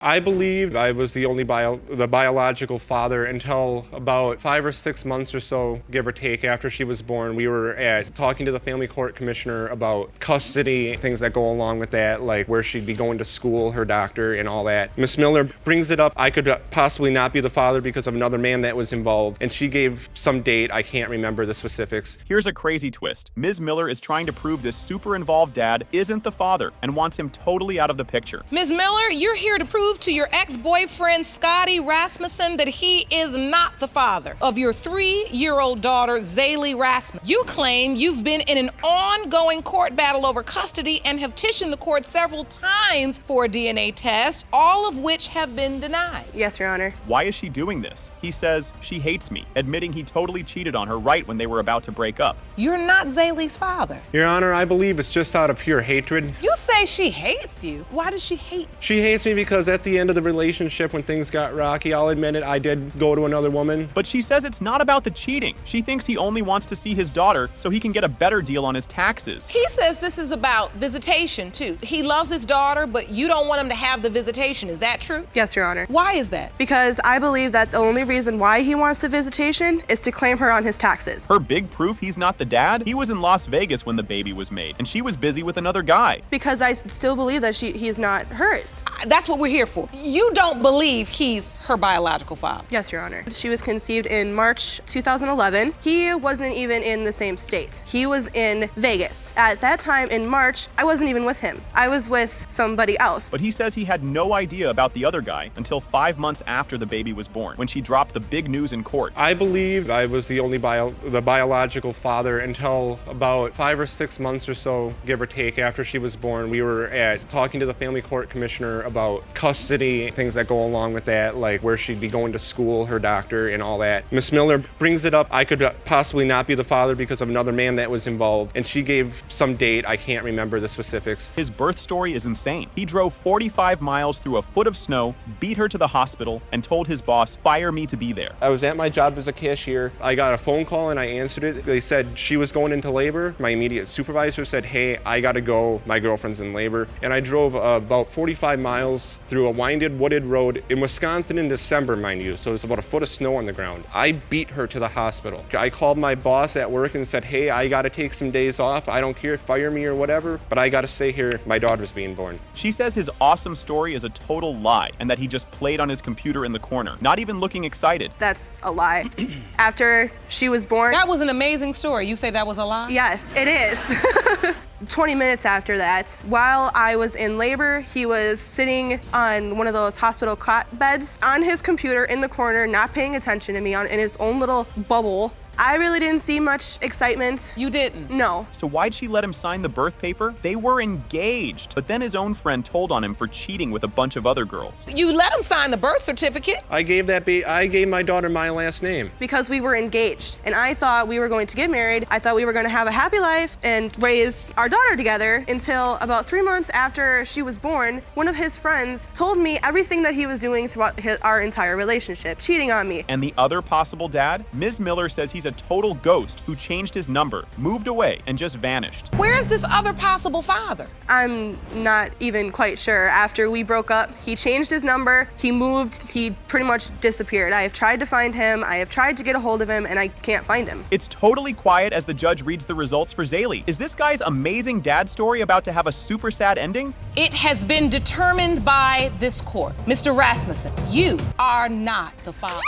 I believed I was the only biological father until about 5 or 6 months or so, give or take, after she was born. We were talking to the family court commissioner about custody, things that go along with that, like where she'd be going to school, her doctor, and all that. Miss Miller brings it up. I could possibly not be the father because of another man that was involved, and she gave some date. I can't remember the specifics. Here's a crazy twist. Ms. Miller is trying to prove this super involved dad isn't the father and wants him totally out of the picture. Ms. Miller, you're here to prove to your ex-boyfriend Scotty Rasmussen that he is not the father of your 3-year-old daughter, Zaylee Rasmussen. You claim you've been in an ongoing court battle over custody and have petitioned the court several times for a DNA test, all of which have been denied. Yes, Your Honor. Why is she doing this? He says she hates me, admitting he totally cheated on her right when they were about to break up. You're not Zaylee's father. Your Honor, I believe it's just out of pure hatred. You say she hates you. Why does she hate you? She hates me because at the end of the relationship, when things got rocky, I'll admit it, I did go to another woman. But she says it's not about the cheating. She thinks he only wants to see his daughter so he can get a better deal on his taxes. He says this is about visitation, too. He loves his daughter, but you don't want him to have the visitation. Is that true? Yes, Your Honor. Why is that? Because I believe that the only reason why he wants the visitation is to claim her on his taxes. Her big proof he's not the dad? He was in Las Vegas when the baby was made, and she was busy with another guy. Because I still believe that he is not hers. That's what we're here for. You don't believe he's her biological father. Yes, Your Honor. She was conceived in March 2011. He wasn't even in the same state. He was in Vegas. At that time in March, I wasn't even with him. I was with somebody else. But he says he had no idea about the other guy until 5 months after the baby was born, when she dropped the big news in court. I believed I was the only biological father until about 5 or 6 months or so, give or take, after she was born. We were talking to the family court commissioner about custody, things that go along with that, like where she'd be going to school, her doctor, and all that. Miss Miller brings it up. I could possibly not be the father because of another man that was involved, and she gave some date. I can't remember the specifics. His birth story is insane. He drove 45 miles through a foot of snow, beat her to the hospital, and told his boss, "Fire me to be there." I was at my job as a cashier. I got a phone call and I answered it. They said she was going into labor. My immediate supervisor said, "Hey, I gotta go. My girlfriend's in labor." And I drove about 45 miles through a winded, wooded road in Wisconsin in December, mind you. So it was about a foot of snow on the ground. I beat her to the hospital. I called my boss at work and said, "Hey, I gotta take some days off. I don't care, fire me or whatever, but I gotta stay here. My daughter's being born." She says his awesome story is a total lie and that he just played on his computer in the corner, not even looking excited. That's a lie. After she was born... That was an amazing story. You say that was a lie? Yes, it is. 20 minutes after that, while I was in labor, he was sitting on one of those hospital cot beds on his computer in the corner, not paying attention to me, in his own little bubble. I really didn't see much excitement. You didn't? No. So why'd she let him sign the birth paper? They were engaged. But then his own friend told on him for cheating with a bunch of other girls. You let him sign the birth certificate? I gave my daughter my last name. Because we were engaged, and I thought we were going to get married. I thought we were going to have a happy life and raise our daughter together until about 3 months after she was born, one of his friends told me everything that he was doing throughout our entire relationship, cheating on me. And the other possible dad? Ms. Miller says he's a total ghost who changed his number, moved away, and just vanished. Where's this other possible father? I'm not even quite sure. After we broke up, he changed his number, he moved, he pretty much disappeared. I have tried to find him, I have tried to get a hold of him, and I can't find him. It's totally quiet as the judge reads the results for Zaylee. Is this guy's amazing dad story about to have a super sad ending? It has been determined by this court. Mr. Rasmussen, you are not the father.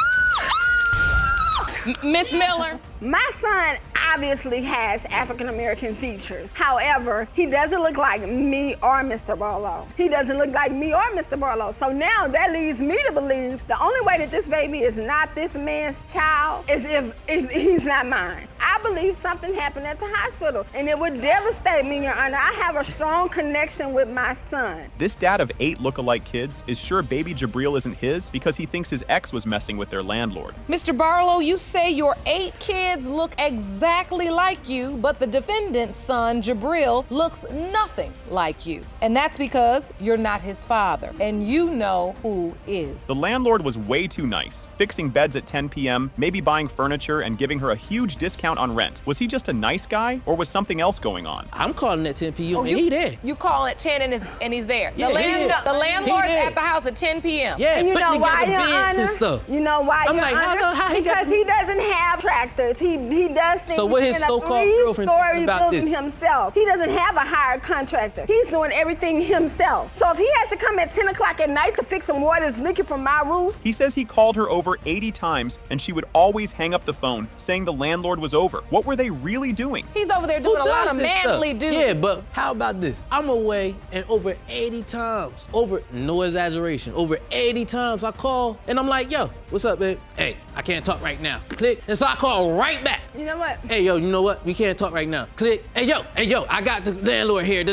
Miss Miller. My son obviously has African-American features. However, he doesn't look like me or Mr. Barlow. He doesn't look like me or Mr. Barlow. So now that leads me to believe the only way that this baby is not this man's child is if he's not mine. I believe something happened at the hospital, and it would devastate me, Your Honor. I have a strong connection with my son. This dad of 8 look-alike kids is sure baby Jabril isn't his because he thinks his ex was messing with their landlord. Mr. Barlow, you say your 8 kids look exactly like you, but the defendant's son, Jabril, looks nothing like you. And that's because you're not his father, and you know who is. The landlord was way too nice, fixing beds at 10 p.m., maybe buying furniture and giving her a huge discount on rent rent. Was he just a nice guy, or was something else going on? I'm calling at 10 p.m. and he there. You call at 10 and he's there. Yeah, The landlord's there. at the house at 10 p.m. Yeah, And you know why, Your beds and Honor? stuff. You know why, I'm Your like, Honor? how he got Because he doesn't have tractors. He does things So what his in a so-called girlfriend three-story thinks about building this? himself. He doesn't have a hired contractor. He's doing everything himself. So if he has to come at 10 o'clock at night to fix some water that's leaking from my roof, He says he called her over 80 times, and she would always hang up the phone, saying the landlord was over. What were they really doing? He's over there doing a lot of manly duties. Yeah, but how about this? I'm away, and over 80 times, no exaggeration, over 80 times I call, and I'm like, yo, what's up, babe? Hey, I can't talk right now. Click. And so I call right back. you know what? Hey, yo, you know what? We can't talk right now. Click. Hey, yo, I got the landlord here.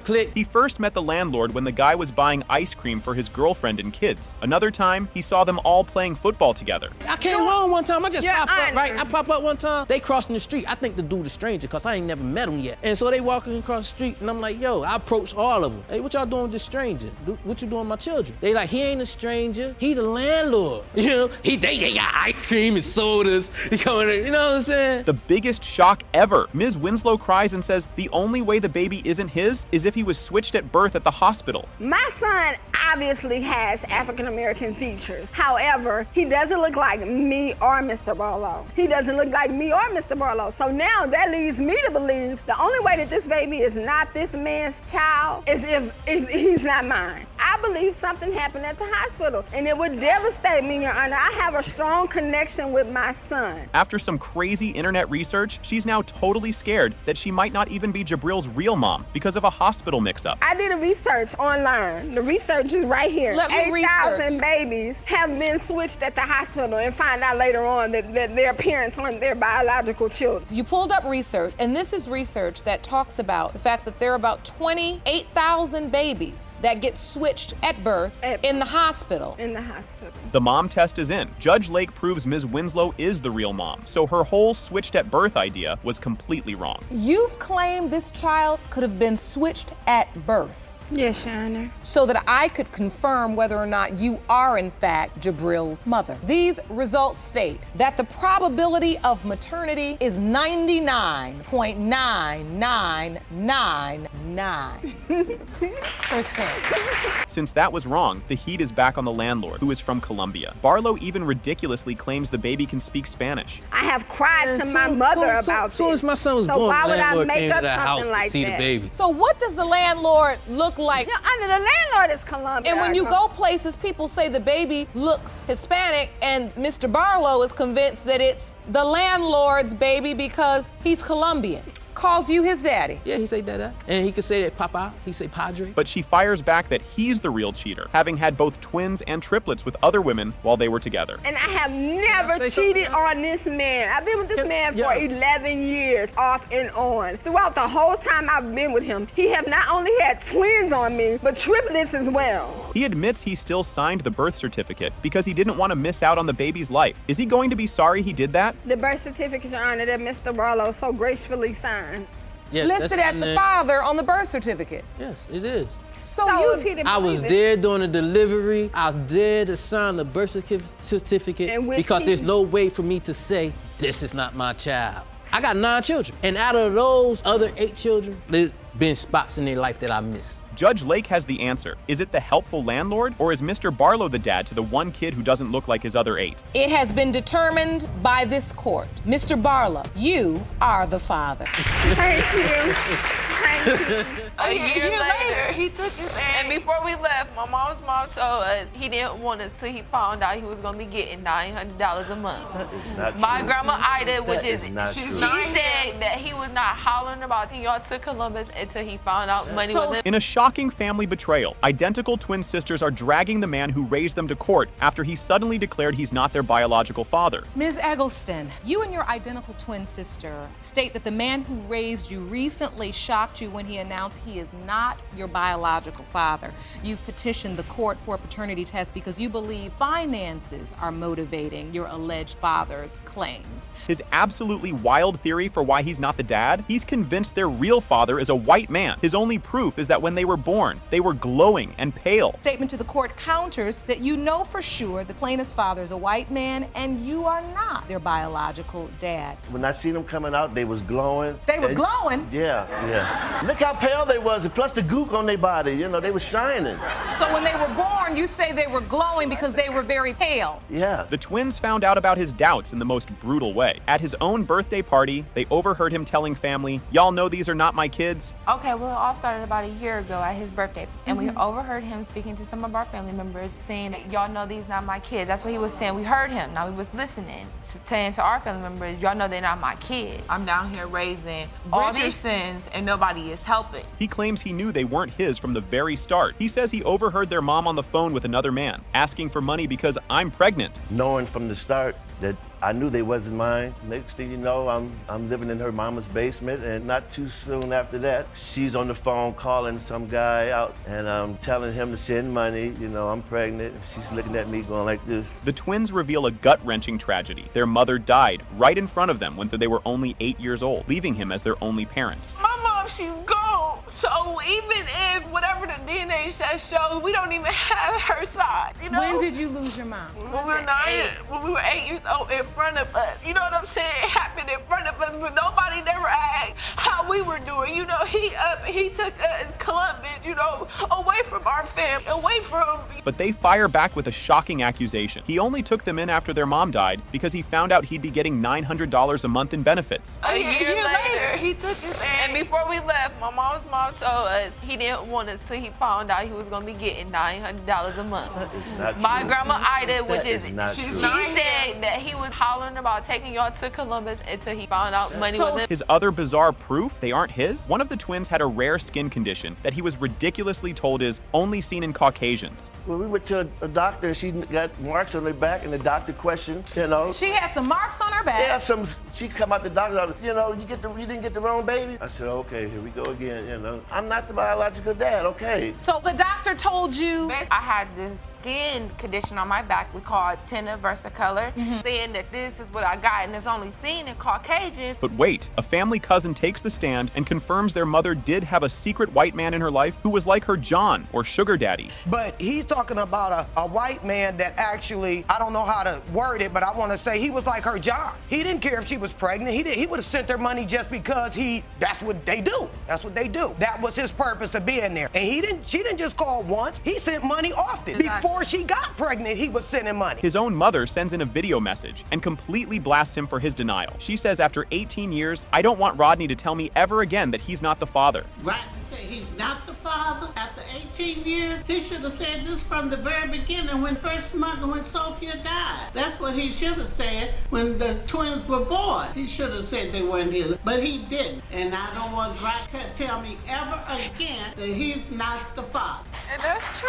Click. He first met the landlord when the guy was buying ice cream for his girlfriend and kids. Another time, he saw them all playing football together. I came home one time. I just Your popped up, Honor. right? I pop up one time. They crossing the street. I think the dude is stranger because I ain't never met him yet. And so they walking across the street, and I'm like, yo, I approached all of them. Hey, what y'all doing with this stranger? What you doing with my children? They like, he ain't a stranger. He the landlord. You know, they got ice cream and sodas. He coming in, you know what I'm saying? The biggest shock ever. Ms. Winslow cries and says the only way the baby isn't his is if he was switched at birth at the hospital. My son obviously has African American features. However, he doesn't look like me or Mr. Barlow. He doesn't look like me or Mr. Barlow. So now that leads me to believe the only way that this baby is not this man's child is if he's not mine. I believe something happened at the hospital, and it would devastate me, Your Honor. I have a strong connection with my son. After some crazy internet research, she's now totally scared that she might not even be Jabril's real mom because of a hospital mix-up. I did a research online. The research is right here. Let me 8,000 babies have been switched at the hospital and find out later on that their parents aren't their biological children. You pulled up research, and this is research that talks about the fact that there are about 28,000 babies that get switched at birth in the hospital. In the hospital. The mom test is in. Judge Lake proves Ms. Winslow is the real mom, so her whole switched at birth idea was completely wrong. You've claimed this child could have been switched at birth Yes, Your Honor. so that I could confirm whether or not you are in fact Jabril's mother. These results state that the probability of maternity is 99.9999%. Since that was wrong, the heat is back on the landlord, who is from Colombia. Barlow even ridiculously claims the baby can speak Spanish. I have cried to my mother about this. Soon as my son was So born, why the would I landlord make came up to the house something to like see that? the baby. So what does the landlord look like? Your Honor, the landlord is Colombian. And when you go places, people say the baby looks Hispanic, and Mr. Barlow is convinced that it's the landlord's baby because he's Colombian. Calls you his daddy. Yeah, he say dada. And he could say that papa, he say padre. But she fires back that he's the real cheater, having had both twins and triplets with other women while they were together. And I have never say cheated something? on this man. I've been with this man for yeah. 11 years, off and on. Throughout the whole time I've been with him, he have not only had twins on me, but triplets as well. He admits he still signed the birth certificate because he didn't want to miss out on the baby's life. Is he going to be sorry he did that? The birth certificate, Your Honor, that Mr. Barlow so gracefully signed. Yes, Listed that's as my the name. father on the birth certificate. Yes, it is. So So you if he didn't I was believe it, there during the delivery. I was there to sign the birth certificate And which because he- there's no way for me to say, this is not my child. I got 9 children. And out of those other 8 children, there's been spots in their life that I missed. Judge Lake has the answer. Is it the helpful landlord, or is Mr. Barlow the dad to the one kid who doesn't look like his other 8? It has been determined by this court. Mr. Barlow, you are the father. thank you. Thank you. A year later, he took his and before we left, my mom's mom told us he didn't want us till he found out he was gonna be getting $900 a month. My grandma Ida, which is, she said that he was not hollering about y'all to Columbus until he found out money was in. In a shocking family betrayal, identical twin sisters are dragging the man who raised them to court after he suddenly declared he's not their biological father. Ms. Eggleston, you and your identical twin sister state that the man who raised you recently shocked you you when he announced he is not your biological father. You've petitioned the court for a paternity test because you believe finances are motivating your alleged father's claims. His absolutely wild theory for why he's not the dad? He's convinced their real father is a white man. His only proof is that when they were born, they were glowing and pale. Statement to the court counters that you know for sure the plaintiff's father is a white man and you are not their biological dad. When I seen them coming out, they was glowing. They were glowing? Yeah. Look how pale they was, and plus the gook on their body, they were shining. So when they were born, you say they were glowing because they were very pale? Yeah. The twins found out about his doubts in the most brutal way. At his own birthday party, they overheard him telling family, "Y'all know these are not my kids." Okay, well, it all started about a year ago at his birthday. And we overheard him speaking to some of our family members saying, "Y'all know these not my kids." That's what he was saying. We heard him. Now we was listening, saying to our family members, "Y'all know they're not my kids. I'm down here raising all these sins and nobody is helping." He claims he knew they weren't his from the very start. He says he overheard their mom on the phone with another man, asking for money because I'm pregnant. Knowing from the start that I knew they wasn't mine. Next thing you know, I'm living in her mama's basement, and not too soon after that, she's on the phone calling some guy out, and I'm telling him to send money. I'm pregnant. She's looking at me going like this. The twins reveal a gut-wrenching tragedy. Their mother died right in front of them when they were only 8 years old, leaving him as their only parent. My mom, she's gone. So even if whatever the DNA test shows, we don't even have her side. When did you lose your mom? When we were 8 years old, in front of us. You know what I'm saying? It happened in front of us, but nobody never asked how we were doing. He took us, Columbus, away from our family, away from. But they fire back with a shocking accusation. He only took them in after their mom died because he found out he'd be getting $900 a month in benefits. A year later, he took us in. And before we left, my mom's mom told us he didn't want us till he found out he was going to be getting $900 a month. My grandma Ida, she said that he was hollering about taking y'all to Columbus until he found out money wasn't. His other bizarre proof they aren't his? One of the twins had a rare skin condition that he was ridiculously told is only seen in Caucasians. When we went to a doctor, she got marks on her back, and the doctor questioned, She had some marks on her back? Yeah, she come out the doctor, you didn't get the wrong baby? I said, okay, here we go again, I'm not the biological dad, okay. So the doctor told you? I had this skin condition on my back we call tinea versicolor, saying that this is what I got and it's only seen in Caucasians. But wait, a family cousin takes the stand and confirms their mother did have a secret white man in her life who was like her John or sugar daddy. But he's talking about a white man that actually, I don't know how to word it, but I want to say he was like her John. He didn't care if she was pregnant. He would have sent her money just because that's what they do. That's what they do. That was his purpose of being there. And she didn't just call once. He sent money often. Exactly. Before she got pregnant, he was sending money. His own mother sends in a video message and completely blasts him for his denial. She says after 18 years, I don't want Rodney to tell me ever again that he's not the father. Rodney said he's not the father after 18 years. He should have said this from the very beginning when Sophia died. That's what he should have said when the twins were born. He should have said they weren't his, but he didn't. And I don't want Rodney to tell me ever again that he's not the father. And that's true.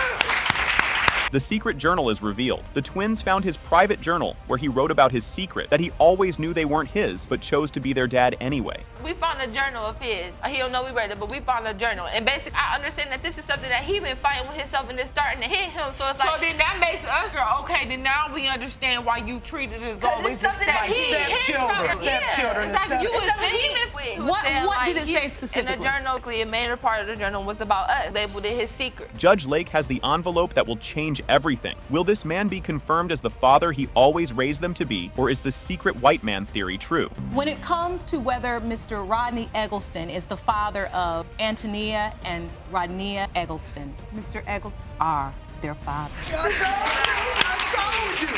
The secret journal is revealed. The twins found his private journal where he wrote about his secret, that he always knew they weren't his, but chose to be their dad anyway. We found a journal of his. He don't know we read it, but we found a journal. And basically, I understand that this is something that he been fighting with himself and it's starting to hit him. So it's like. So then that makes us go, okay, then now we understand why you treated us always. It's something that he Stepchildren. Exactly. You was beefing with. What did it say specifically? In the journal, a main part of the journal was about us. Labeled it his secret. Judge Lake has the envelope that will change everything. Will this man be confirmed as the father he always raised them to be, or is the secret white man theory true? When it comes to whether Mr. Rodney Eggleston is the father of Antonia and Rodnea Eggleston, Mr. Eggleston are their father. I told you.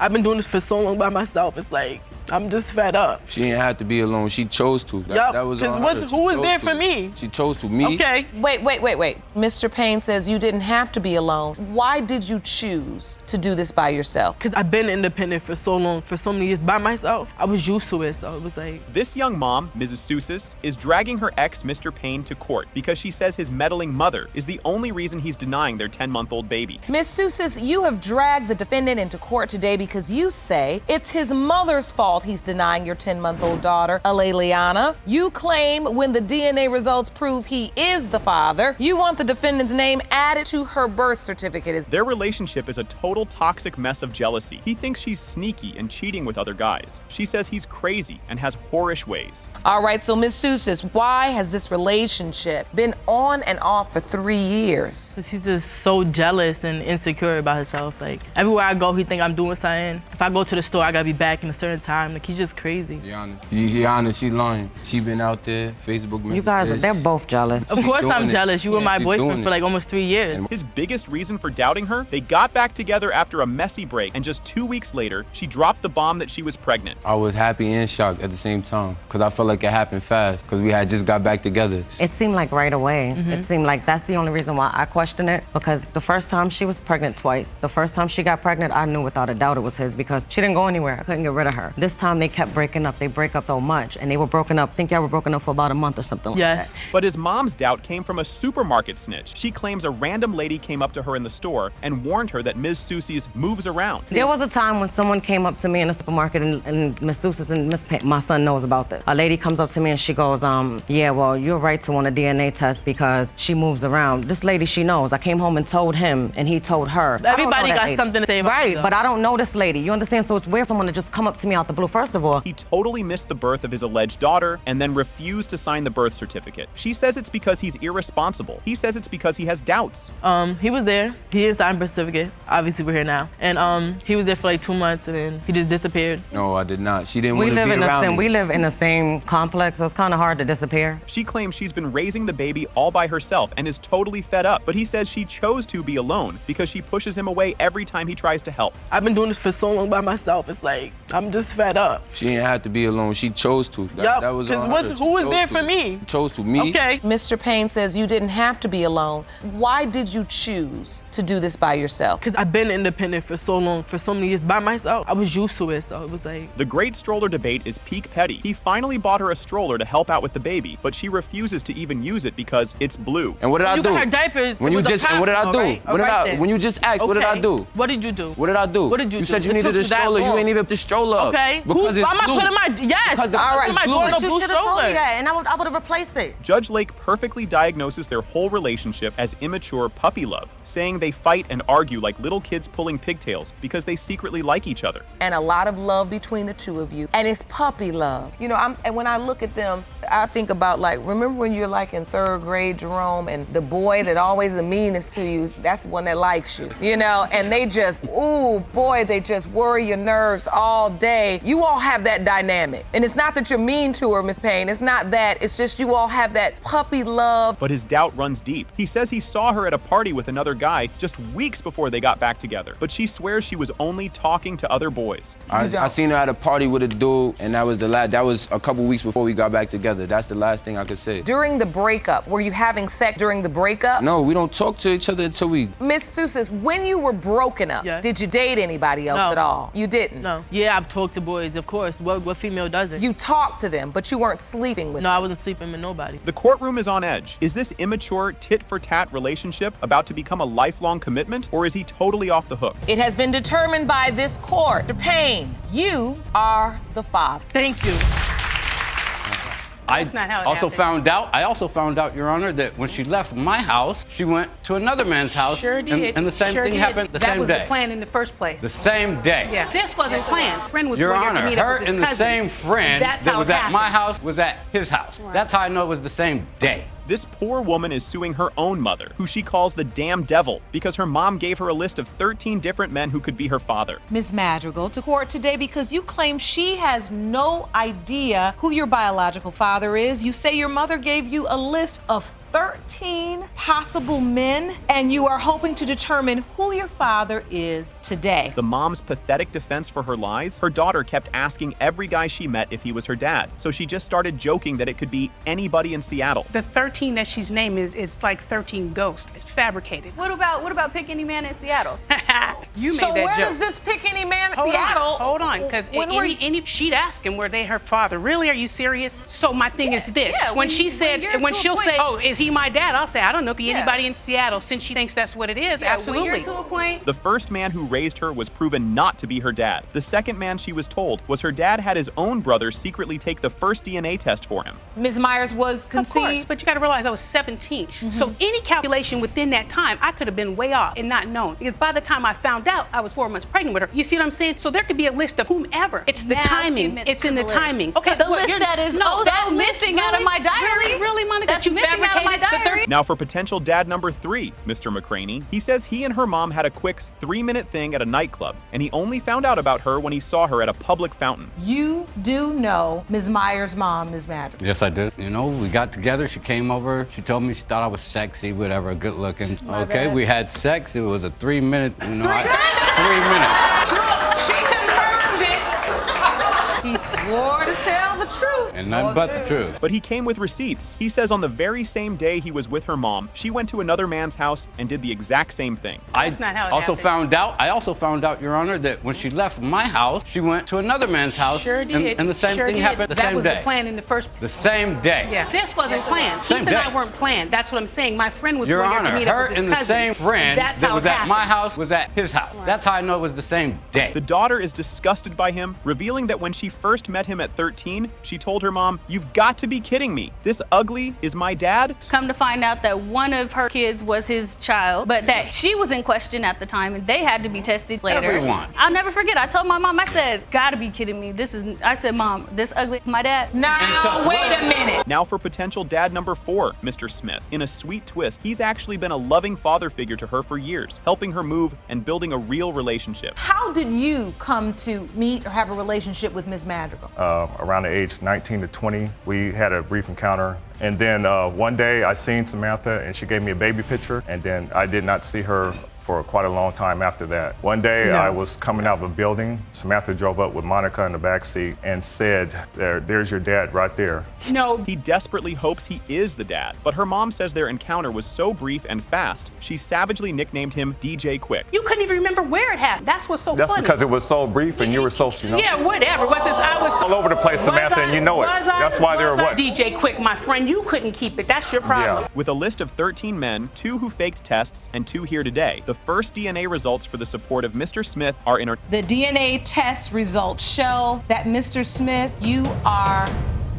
I've been doing this for so long by myself. It's like, I'm just fed up. She didn't have to be alone. She chose to. That was on her. Who was there for me? She chose to. Me? Okay. Wait. Mr. Payne says you didn't have to be alone. Why did you choose to do this by yourself? Because I've been independent for so long, for so many years by myself. I was used to it, so it was like. This young mom, Mrs. Sousis, is dragging her ex, Mr. Payne, to court because she says his meddling mother is the only reason he's denying their 10-month-old baby. Ms. Sousis, you have dragged the defendant into court today because you say it's his mother's fault fault he's denying your 10-month-old daughter, Aleliana. You claim when the DNA results prove he is the father, you want the defendant's name added to her birth certificate. Their relationship is a total toxic mess of jealousy. He thinks she's sneaky and cheating with other guys. She says he's crazy and has whorish ways. All right, so Ms. Sousis, why has this relationship been on and off for 3 years? He's just so jealous and insecure about himself. Like, everywhere I go, he think I'm doing something. If I go to the store, I gotta be back in a certain time. Like, he's just crazy. He honest, she lying. She been out there, Facebook messages. You guys, they're both jealous. Of course I'm jealous. You were my boyfriend for like almost 3 years. His biggest reason for doubting her, they got back together after a messy break, and just 2 weeks later, she dropped the bomb that she was pregnant. I was happy and shocked at the same time, because I felt like it happened fast, because we had just got back together. It seemed like right away. It seemed like that's the only reason why I question it, because the first time she was pregnant twice. The first time she got pregnant, I knew without a doubt it was his because she didn't go anywhere. I couldn't get rid of her. This time they kept breaking up. They break up so much, and they were broken up. I think y'all were broken up for about a month or something like that. But his mom's doubt came from a supermarket snitch. She claims a random lady came up to her in the store and warned her that Ms. Sousis moves around. There was a time when someone came up to me in the supermarket, and Ms. Sousis and Miss Payne, my son knows about this. A lady comes up to me and she goes, yeah, well, you're right to want a DNA test because she moves around. This lady, she knows. I came home and told him, and he told her. Everybody got something to say about Right, herself. but I don't know this lady. You understand? So it's weird for someone to just come up to me out the blue. First of all, he totally missed the birth of his alleged daughter and then refused to sign the birth certificate. She says it's because he's irresponsible. He says it's because he has doubts. He was there. He didn't sign birth certificate. Obviously, we're here now. And he was there for like 2 months, and then he just disappeared. No, I did not. She didn't want to be around me. We live in the same complex, so it's kind of hard to disappear. She claims she's been raising the baby all by herself and is totally fed up, but he says she chose to be alone because she pushes him away every time he tries to help. I've been doing this for so long by myself. It's like, I'm just fed up. She didn't have to be alone. She chose to. That was on her. Who was there for me? Chose to. Me. Okay. Mr. Payne says you didn't have to be alone. Why did you choose to do this by yourself? Because I've been independent for so long, for so many years by myself. I was used to it, so it was like... The great stroller debate is peak petty. He finally bought her a stroller to help out with the baby, but she refuses to even use it because it's blue. And what did I do? You got her diapers. When you just, and what did I do? When you just asked, what did I do? What did you do? What did I do? What did you do? You said you needed a stroller. You ain't even the stroller up. Okay. Because it's I'm not blue. putting my... Yes. Because all right. But you should have told me that, and I would have replaced it. Judge Lake perfectly diagnoses their whole relationship as immature puppy love, saying they fight and argue like little kids pulling pigtails because they secretly like each other. And a lot of love between the two of you, and it's puppy love. You know, and when I look at them, I think about like, remember when you're like in 3rd grade, Jerome, and the boy that always the meanest to you, that's the one that likes you, you know, and they just, ooh, boy, they just worry your nerves all day. You all have that dynamic. And it's not that you're mean to her, Miss Payne, it's not that, it's just you all have that puppy love. But his doubt runs deep. He says he saw her at a party with another guy just weeks before they got back together, but she swears she was only talking to other boys. I seen her at a party with a dude, and that was a couple weeks before we got back together. That's the last thing I could say. During the breakup, were you having sex during the breakup? No, we don't talk to each other until we... Miss Sousis, when you were broken up, did you date anybody else at all? You didn't? No. Yeah, I've talked to boys, of course. What female doesn't? You talked to them, but you weren't sleeping with them. No, I wasn't sleeping with nobody. The courtroom is on edge. Is this immature, tit-for-tat relationship about to become a lifelong commitment, or is he totally off the hook? It has been determined by this court. Mr. Payne, you are the father. Thank you. I also found out, Your Honor, that when she left my house, she went to another man's house. Sure did. And the same thing happened the same day. That was the plan in the first place. The same day. Yeah. This wasn't planned. Friend was Your going there Honor, to meet up her with his and the cousin. same friend that was at my house was at his house. Right. That's how I know it was the same day. This poor woman is suing her own mother, who she calls the damn devil, because her mom gave her a list of 13 different men who could be her father. Ms. Madrigal, to court today because you claim she has no idea who your biological father is. You say your mother gave you a list of 13 possible men, and you are hoping to determine who your father is today. The mom's pathetic defense for her lies, her daughter kept asking every guy she met if he was her dad, so she just started joking that it could be anybody in Seattle. The 13 that she's named is like 13 ghosts. It's fabricated. What about pick any man in Seattle? You made so that where joke. does this pick any man in Hold Seattle? Hold on, because she'd ask him, were they her father? Really? Are you serious? So my thing is this: when she'll say, "Oh, is he my dad?" I'll say, "I don't know if he anybody in Seattle." Seattle since she thinks that's what it is. Yeah, Absolutely. weird to a point. The first man who raised her was proven not to be her dad. The second man she was told was her dad had his own brother secretly take the first DNA test for him. Ms. Myers was conceived. Of course, but you got to realize I was 17. So any calculation within that time, I could have been way off and not known. Because by the time I found out, I was 4 months pregnant with her. You see what I'm saying? So there could be a list of whomever. It's the Now she timing. admits It's to in the the list. timing. Okay, The list that is that's missing out of my diary. Really, Monica? That's missing out of my diary. Now for potential dad number 3, Mr. McCraney. He says he and her mom had a quick 3-minute thing at a nightclub, and he only found out about her when he saw her at a public fountain. You do know Ms. Myers' mom, Ms. Madrigal. Yes, I did. You know, we got together. She came over. She told me she thought I was sexy, whatever, good looking. Okay, we had sex. It was a 3-minute, 3 minutes. She confirmed it. He swore to tell the truth. And nothing but the truth. But he came with receipts. He says on the very same day he was with her mom, she went to another man's house and did the exact same thing. That's not how it I also happened. found out, Your Honor, that when she left my house, she went to another man's house. Sure did. And the same Sure thing did. happened the that same was day. the plan in the first place. The same day. Yeah, this wasn't planned. Same Keith and day. I weren't planned. That's what I'm saying. My friend was Your going there Honor, to meet up her with his and the cousin. same friend That's that how was it at happened. my house was at his house. That's how I know it was the same day. The daughter is disgusted by him, revealing that when she first met him at 13, she told her mom, "You've got to be kidding me. This ugly is my dad?" Come to find out that one of her kids was his child, but that she was in question at the time and they had to be tested later. Everyone. I'll never forget. I told my mom, I said, gotta be kidding me. I said, Mom, this ugly is my dad. Now, wait a minute. Now for potential dad number 4, Mr. Smith. In a sweet twist, he's actually been a loving father figure to her for years, helping her move and building a real relationship. How did you come to meet or have a relationship with Ms. Madrigal? Around the age 19 to 20, we had a brief encounter. And then one day I seen Samantha and she gave me a baby picture, and then I did not see her for quite a long time after that. One day I was coming out of a building. Samantha drove up with Monica in the back seat and said, there's your dad right there. No. He desperately hopes he is the dad, but her mom says their encounter was so brief and fast, she savagely nicknamed him DJ Quick. You couldn't even remember where it happened. That's what's so That's funny. because it was so brief and you were so, Yeah, whatever. I was all over the place, Samantha, and you know it. That's why they're what? DJ Quick, my friend, you couldn't keep it. That's your problem. Yeah. With a list of 13 men, 2 who faked tests, and 2 here today, the first DNA results for the support of Mr. Smith are in her. The DNA test results show that Mr. Smith, you are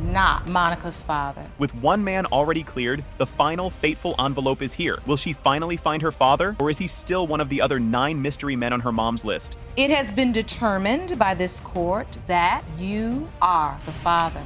not Monica's father. With one man already cleared, the final fateful envelope is here. Will she finally find her father, or is he still one of the other 9 mystery men on her mom's list? It has been determined by this court that you are the father.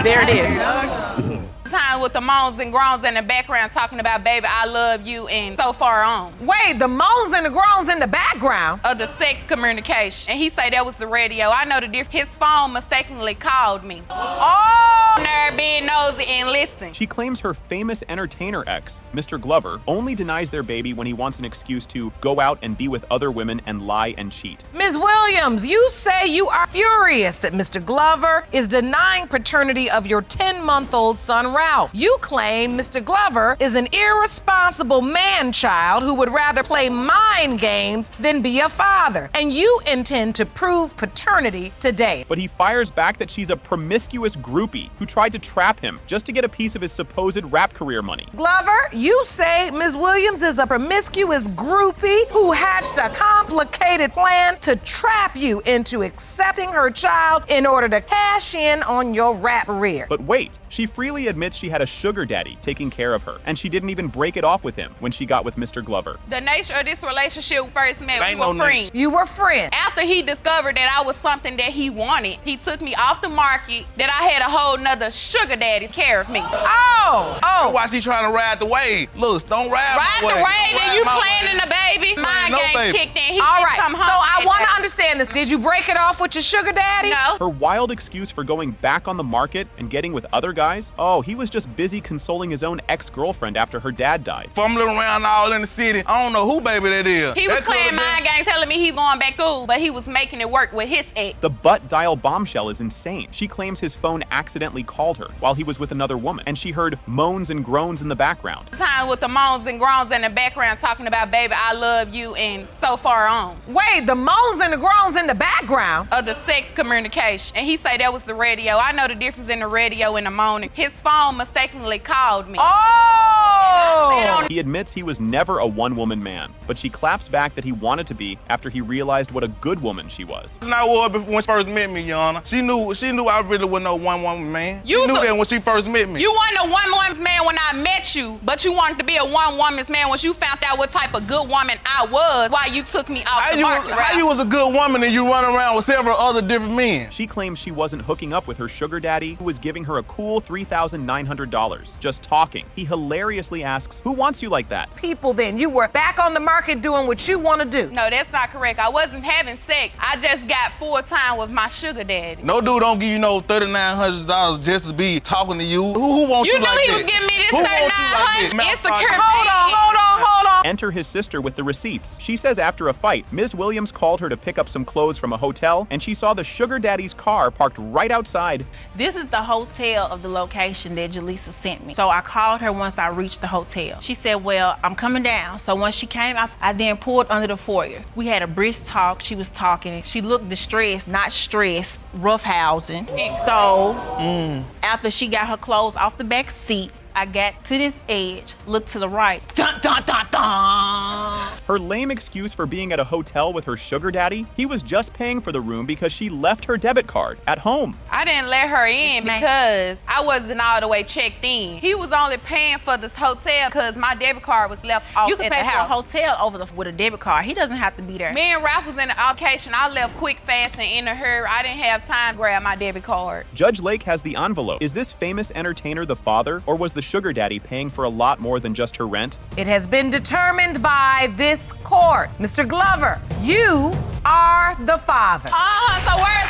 There it is. Time with the moans and groans in the background talking about baby I love you and so far on. Wait, the moans and the groans in the background? Of the sex communication. And he say that was the radio. I know the difference. His phone mistakenly called me. Oh! Nerd being nosy and listen. She claims her famous entertainer ex, Mr. Glover, only denies their baby when he wants an excuse to go out and be with other women and lie and cheat. Ms. Williams, you say you are furious that Mr. Glover is denying paternity of your 10-month-old son, Ralph. You claim Mr. Glover is an irresponsible man-child who would rather play mind games than be a father, and you intend to prove paternity today. But he fires back that she's a promiscuous groupie who tried to trap him just to get a piece of his supposed rap career money. Glover, you say Ms. Williams is a promiscuous groupie who hatched a complicated plan to trap you into accepting her child in order to cash in on your rap career. But wait, she freely admits she had a sugar daddy taking care of her, and she didn't even break it off with him when she got with Mr. Glover. The nature of this relationship first met, we were friends. You were friends. After he discovered that I was something that he wanted, he took me off the market, that I had a whole nother sugar daddy care of me. Oh. Why she trying to ride the wave? Look, don't ride the wave and you planning the baby. Mind games kicked in. He All didn't right, come so home I that want to day. understand this. Did you break it off with your sugar daddy? No. Her wild excuse for going back on the market and getting with other guys? Oh, he was just busy consoling his own ex-girlfriend after her dad died. Fumbling around all in the city. I don't know who baby that is. He was playing mind games, telling me he's going back through, but he was making it work with his ex. The butt dial bombshell is insane. She claims his phone accidentally called her while he was with another woman, and she heard moans and groans in the background. Time with the moans and groans in the background talking about baby I love you and so far on. Wait, the moans and the groans in the background? Of the sex communication. And he say that was the radio. I know the difference in the radio and the moaning. His phone mistakenly called me. Oh! Oh! He admits he was never a one-woman man, but she claps back that he wanted to be after he realized what a good woman she was. And I was when she first met me, Your Honor. She knew I really wasn't no one-woman man. She knew that when she first met me. You weren't a one-woman's man when I met you, but you wanted to be a one-woman's man once you found out what type of good woman I was, why you took me off the market. How you was a good woman and you run around with several other different men? She claims she wasn't hooking up with her sugar daddy, who was giving her a cool $3,900, just talking. He hilariously asks, who wants you like that? People then, you were back on the market doing what you want to do. No, that's not correct. I wasn't having sex. I just got full time with my sugar daddy. No dude don't give you no $3,900 just to be talking to you. Who wants you like that? You knew he was giving me this $3,900. Insecure. Hold on. Enter his sister with the receipts. She says after a fight, Ms. Williams called her to pick up some clothes from a hotel, and she saw the sugar daddy's car parked right outside. This is the hotel of the location that Jaleesa sent me. So I called her once I reached the hotel. She said, well, I'm coming down. So once she came, I then pulled under the foyer. We had a brisk talk. She was talking. She looked distressed, not stressed, roughhousing. So after she got her clothes off the back seat, I got to this edge, looked to the right. Dun, dun, dun, dun. Her lame excuse for being at a hotel with her sugar daddy, he was just paying for the room because she left her debit card at home. I didn't let her in because I wasn't all the way checked in. He was only paying for this hotel because my debit card was left off You can at pay the for a house. hotel with a debit card. He doesn't have to be there. Me and Ralph was in the altercation. I left quick, fast, and in a hurry. I didn't have time to grab my debit card. Judge Lake has the envelope. Is this famous entertainer the father, or was the sugar daddy paying for a lot more than just her rent? It has been determined by this court. Mr. Glover, you are the father. So where